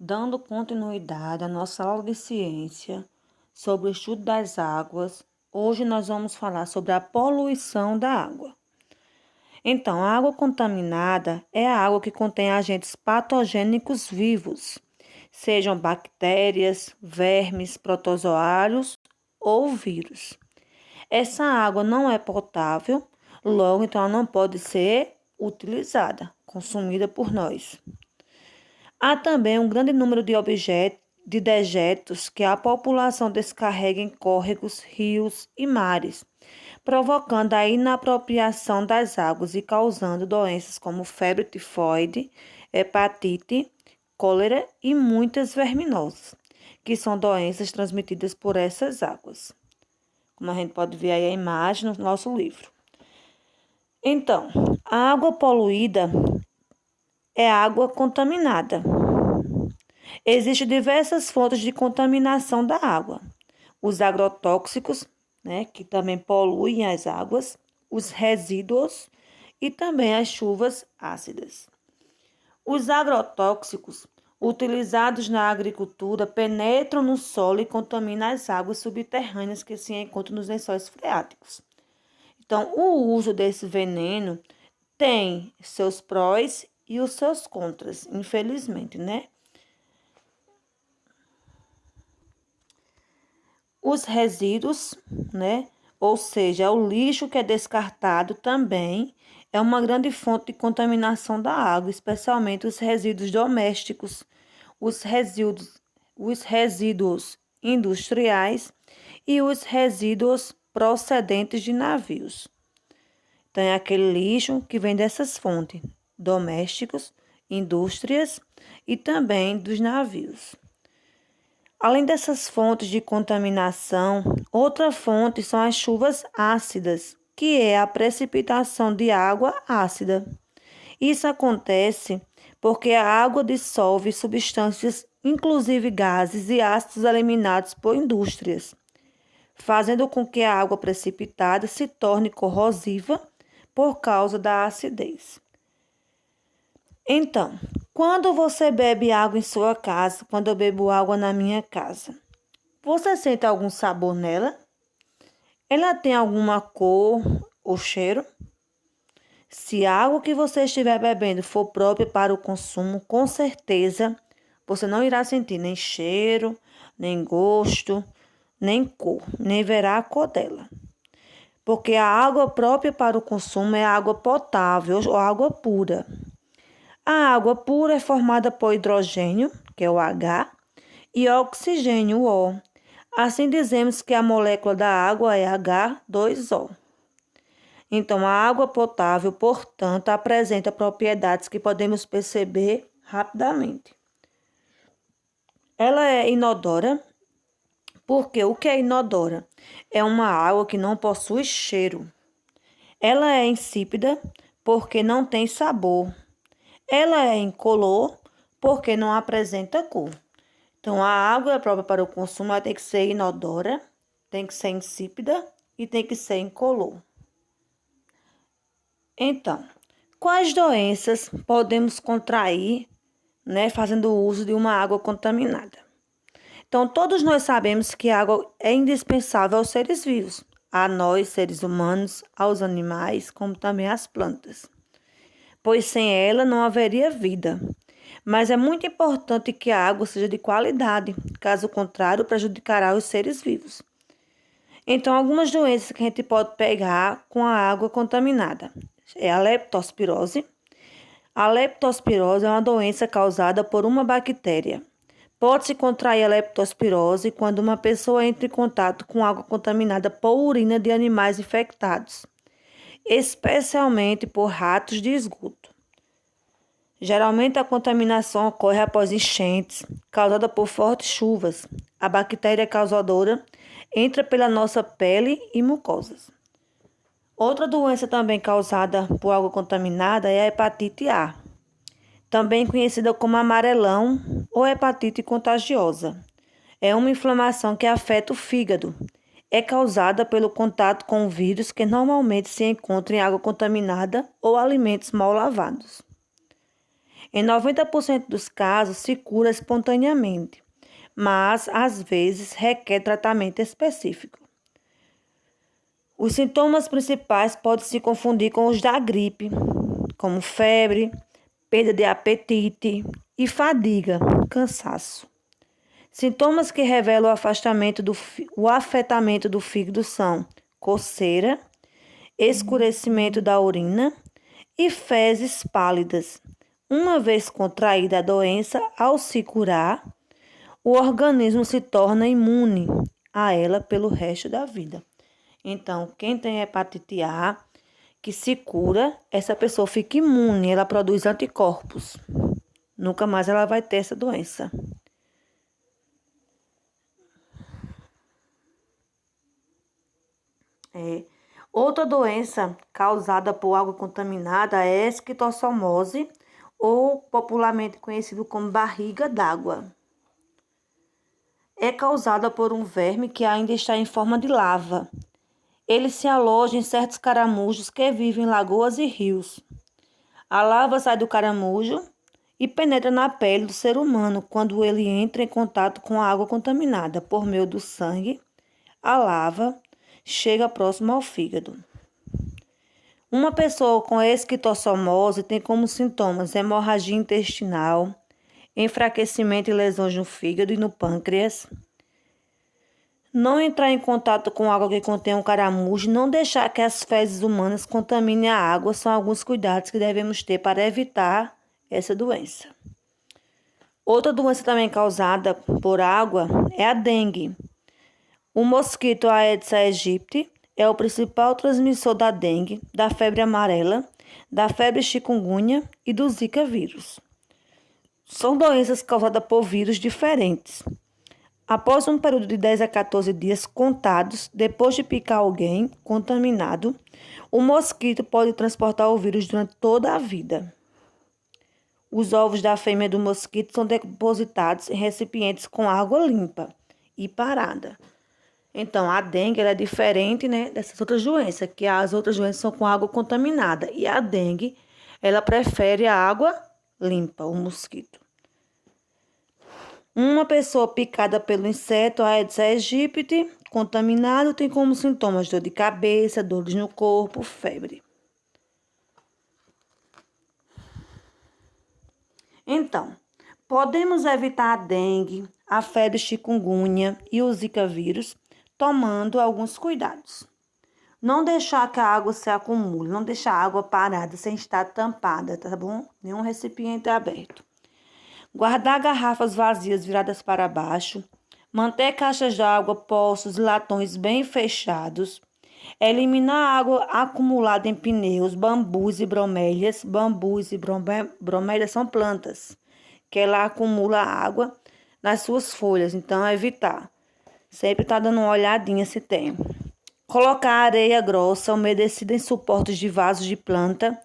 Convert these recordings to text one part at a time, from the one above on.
Dando continuidade à nossa aula de ciência sobre o estudo das águas, hoje nós vamos falar sobre a poluição da água. Então, a água contaminada é a água que contém agentes patogênicos vivos, sejam bactérias, vermes, protozoários ou vírus. Essa água não é potável, logo então ela não pode ser utilizada, consumida por nós. Há também um grande número de dejetos que a população descarrega em córregos, rios e mares, provocando a inapropriação das águas e causando doenças como febre tifoide, hepatite, cólera e muitas verminosas, que são doenças transmitidas por essas águas. Como a gente pode ver aí a imagem no nosso livro. Então, a água poluída é água contaminada. Existem diversas fontes de contaminação da água. Os agrotóxicos, que também poluem as águas, os resíduos e também as chuvas ácidas. Os agrotóxicos, utilizados na agricultura, penetram no solo e contaminam as águas subterrâneas que se encontram nos lençóis freáticos. Então, o uso desse veneno tem seus prós e os seus contras, infelizmente, Os resíduos, ou seja, o lixo que é descartado também é uma grande fonte de contaminação da água, especialmente os resíduos domésticos, os resíduos industriais e os resíduos procedentes de navios. Então, é aquele lixo que vem dessas fontes, domésticos, indústrias e também dos navios. Além dessas fontes de contaminação, outra fonte são as chuvas ácidas, que é a precipitação de água ácida. Isso acontece porque a água dissolve substâncias, inclusive gases e ácidos eliminados por indústrias, fazendo com que a água precipitada se torne corrosiva por causa da acidez. Então, quando você bebe água em sua casa, quando eu bebo água na minha casa, você sente algum sabor nela? Ela tem alguma cor ou cheiro? Se a água que você estiver bebendo for própria para o consumo, com certeza você não irá sentir nem cheiro, nem gosto, nem cor, nem verá a cor dela. Porque a água própria para o consumo é água potável ou água pura. A água pura é formada por hidrogênio, que é o H, e oxigênio, o O. Assim dizemos que a molécula da água é H2O. Então, a água potável, portanto, apresenta propriedades que podemos perceber rapidamente. Ela é inodora, porque o que é inodora? É uma água que não possui cheiro. Ela é insípida, porque não tem sabor. Ela é incolor, porque não apresenta cor. Então, a água é própria para o consumo, ela tem que ser inodora, tem que ser insípida e tem que ser incolor. Então, quais doenças podemos contrair, fazendo uso de uma água contaminada? Então, todos nós sabemos que a água é indispensável aos seres vivos, a nós, seres humanos, aos animais, como também às plantas, pois sem ela não haveria vida. Mas é muito importante que a água seja de qualidade, caso contrário, prejudicará os seres vivos. Então, algumas doenças que a gente pode pegar com a água contaminada é a leptospirose. A leptospirose é uma doença causada por uma bactéria. Pode-se contrair a leptospirose quando uma pessoa entra em contato com água contaminada por urina de animais infectados, especialmente por ratos de esgoto. Geralmente, a contaminação ocorre após enchentes, causada por fortes chuvas. A bactéria causadora entra pela nossa pele e mucosas. Outra doença também causada por água contaminada é a hepatite A, também conhecida como amarelão ou hepatite contagiosa. É uma inflamação que afeta o fígado. É causada pelo contato com vírus que normalmente se encontram em água contaminada ou alimentos mal lavados. Em 90% dos casos, se cura espontaneamente, mas às vezes requer tratamento específico. Os sintomas principais podem se confundir com os da gripe, como febre, perda de apetite e fadiga, cansaço. Sintomas que revelam o afetamento do fígado são coceira, escurecimento da urina e fezes pálidas. Uma vez contraída a doença, ao se curar, o organismo se torna imune a ela pelo resto da vida. Então, quem tem hepatite A, que se cura, essa pessoa fica imune, ela produz anticorpos. Nunca mais ela vai ter essa doença. Outra doença causada por água contaminada é a esquistossomose, ou popularmente conhecido como barriga d'água. É causada por um verme que ainda está em forma de lava. Ele se aloja em certos caramujos que vivem em lagoas e rios. A lava sai do caramujo e penetra na pele do ser humano quando ele entra em contato com a água contaminada por meio do sangue. A lava chega próximo ao fígado. Uma pessoa com esquistossomose tem como sintomas hemorragia intestinal, enfraquecimento e lesões no fígado e no pâncreas. Não entrar em contato com água que contém um caramujo, não deixar que as fezes humanas contaminem a água são alguns cuidados que devemos ter para evitar essa doença. Outra doença também causada por água é a dengue. O mosquito Aedes aegypti é o principal transmissor da dengue, da febre amarela, da febre chikungunya e do Zika vírus. São doenças causadas por vírus diferentes. Após um período de 10 a 14 dias contados, depois de picar alguém contaminado, o mosquito pode transportar o vírus durante toda a vida. Os ovos da fêmea do mosquito são depositados em recipientes com água limpa e parada. Então, a dengue é diferente, dessas outras doenças, que as outras doenças são com água contaminada. E a dengue, ela prefere a água limpa, o mosquito. Uma pessoa picada pelo inseto Aedes aegypti contaminado tem como sintomas dor de cabeça, dores no corpo, febre. Então, podemos evitar a dengue, a febre chikungunya e o Zika vírus tomando alguns cuidados. Não deixar que a água se acumule, não deixar a água parada sem estar tampada, tá bom? Nenhum recipiente aberto. Guardar garrafas vazias viradas para baixo. Manter caixas de água, poços e latões bem fechados. Eliminar a água acumulada em pneus, bambus e bromélias. Bambus e bromélias são plantas, que ela acumula água nas suas folhas, então evitar. Sempre tá dando uma olhadinha se tem. Colocar areia grossa umedecida em suportes de vasos de planta.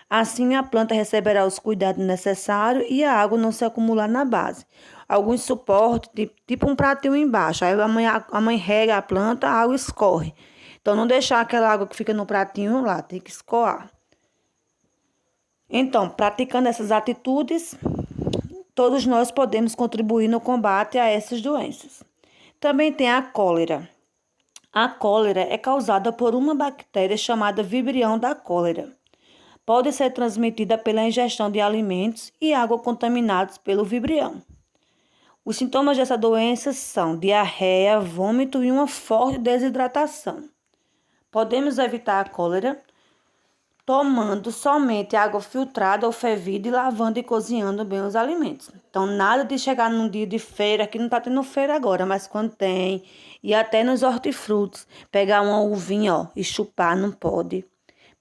Assim a planta receberá os cuidados necessários e a água não se acumular na base. Alguns suportes, tipo um pratinho embaixo. Aí a mãe rega a planta, a água escorre. Então não deixar aquela água que fica no pratinho lá, tem que escoar. Então, praticando essas atitudes, todos nós podemos contribuir no combate a essas doenças. Também tem a cólera. A cólera é causada por uma bactéria chamada Vibrio da cólera. Pode ser transmitida pela ingestão de alimentos e água contaminados pelo Vibrio. Os sintomas dessa doença são diarreia, vômito e uma forte desidratação. Podemos evitar a cólera tomando somente água filtrada ou fervida e lavando e cozinhando bem os alimentos. Então, nada de chegar num dia de feira, que não está tendo feira agora, mas quando tem, e até nos hortifrutos, pegar uma uvinha, e chupar, não pode,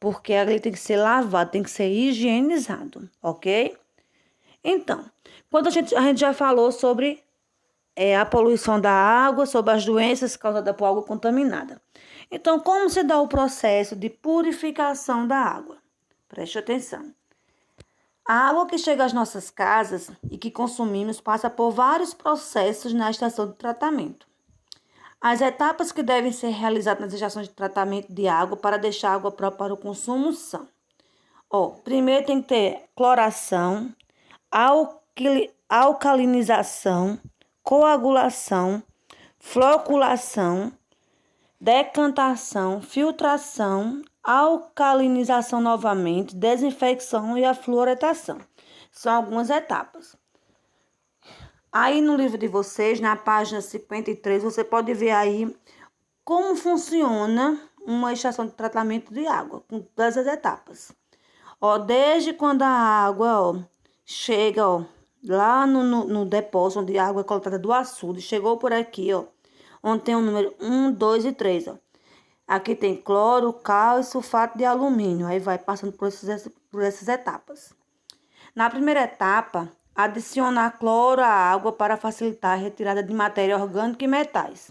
porque ele tem que ser lavado, tem que ser higienizado, ok? Então, quando a gente já falou sobre a poluição da água, sobre as doenças causadas por água contaminada. Então, como se dá o processo de purificação da água? Preste atenção. A água que chega às nossas casas e que consumimos passa por vários processos na estação de tratamento. As etapas que devem ser realizadas nas estações de tratamento de água para deixar a água própria para o consumo são: primeiro tem que ter cloração. alcalinização, coagulação, floculação, decantação, filtração, alcalinização novamente, desinfecção e a fluoretação. São algumas etapas. Aí no livro de vocês, na página 53, você pode ver aí como funciona uma estação de tratamento de água, com todas as etapas. Desde quando a água chega lá no depósito onde a água é coletada do açude, chegou por aqui, onde tem o número 1, 2 e 3. Aqui tem cloro, cal e sulfato de alumínio. Aí vai passando por essas etapas. Na primeira etapa, adicionar cloro à água para facilitar a retirada de matéria orgânica e metais.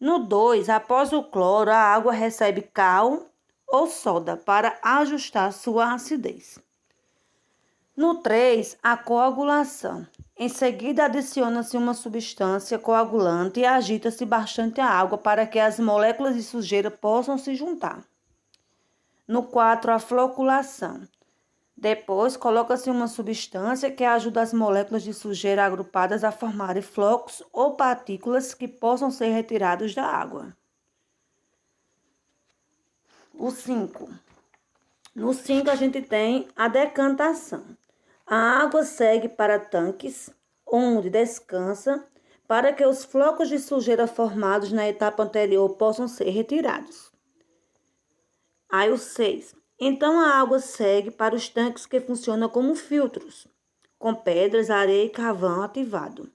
No 2, após o cloro, a água recebe cal ou soda para ajustar sua acidez. No 3, a coagulação. Em seguida, adiciona-se uma substância coagulante e agita-se bastante a água para que as moléculas de sujeira possam se juntar. No 4, a floculação. Depois, coloca-se uma substância que ajuda as moléculas de sujeira agrupadas a formarem flocos ou partículas que possam ser retirados da água. O 5. No 5, a gente tem a decantação. A água segue para tanques, onde descansa, para que os flocos de sujeira formados na etapa anterior possam ser retirados. Aí o 6. Então a água segue para os tanques que funcionam como filtros, com pedras, areia e carvão ativado,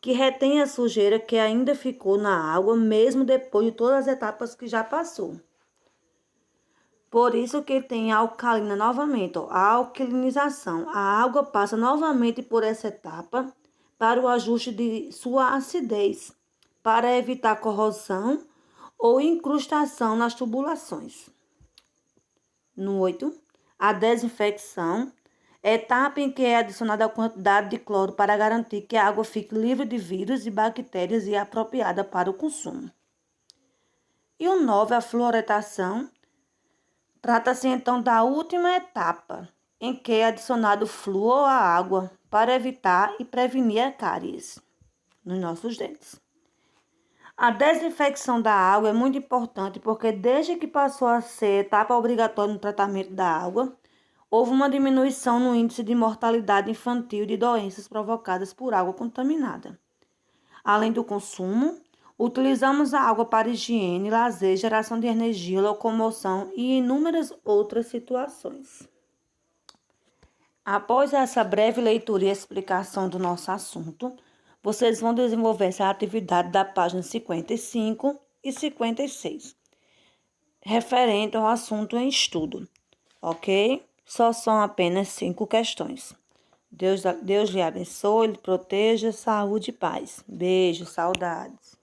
que retém a sujeira que ainda ficou na água, mesmo depois de todas as etapas que já passou. Por isso que tem a alcalina novamente, a alcalinização. A água passa novamente por essa etapa para o ajuste de sua acidez, para evitar corrosão ou incrustação nas tubulações. No 8, a desinfecção, etapa em que é adicionada a quantidade de cloro para garantir que a água fique livre de vírus e bactérias e apropriada para o consumo. E o 9, a fluoretação. Trata-se então da última etapa, em que é adicionado flúor à água para evitar e prevenir a cáries nos nossos dentes. A desinfecção da água é muito importante porque desde que passou a ser etapa obrigatória no tratamento da água, houve uma diminuição no índice de mortalidade infantil de doenças provocadas por água contaminada. Além do consumo, utilizamos a água para higiene, lazer, geração de energia, locomoção e inúmeras outras situações. Após essa breve leitura e explicação do nosso assunto, vocês vão desenvolver essa atividade da página 55 e 56, referente ao assunto em estudo, ok? Só são apenas 5 questões. Deus lhe abençoe, lhe proteja, saúde e paz. Beijo, saudades.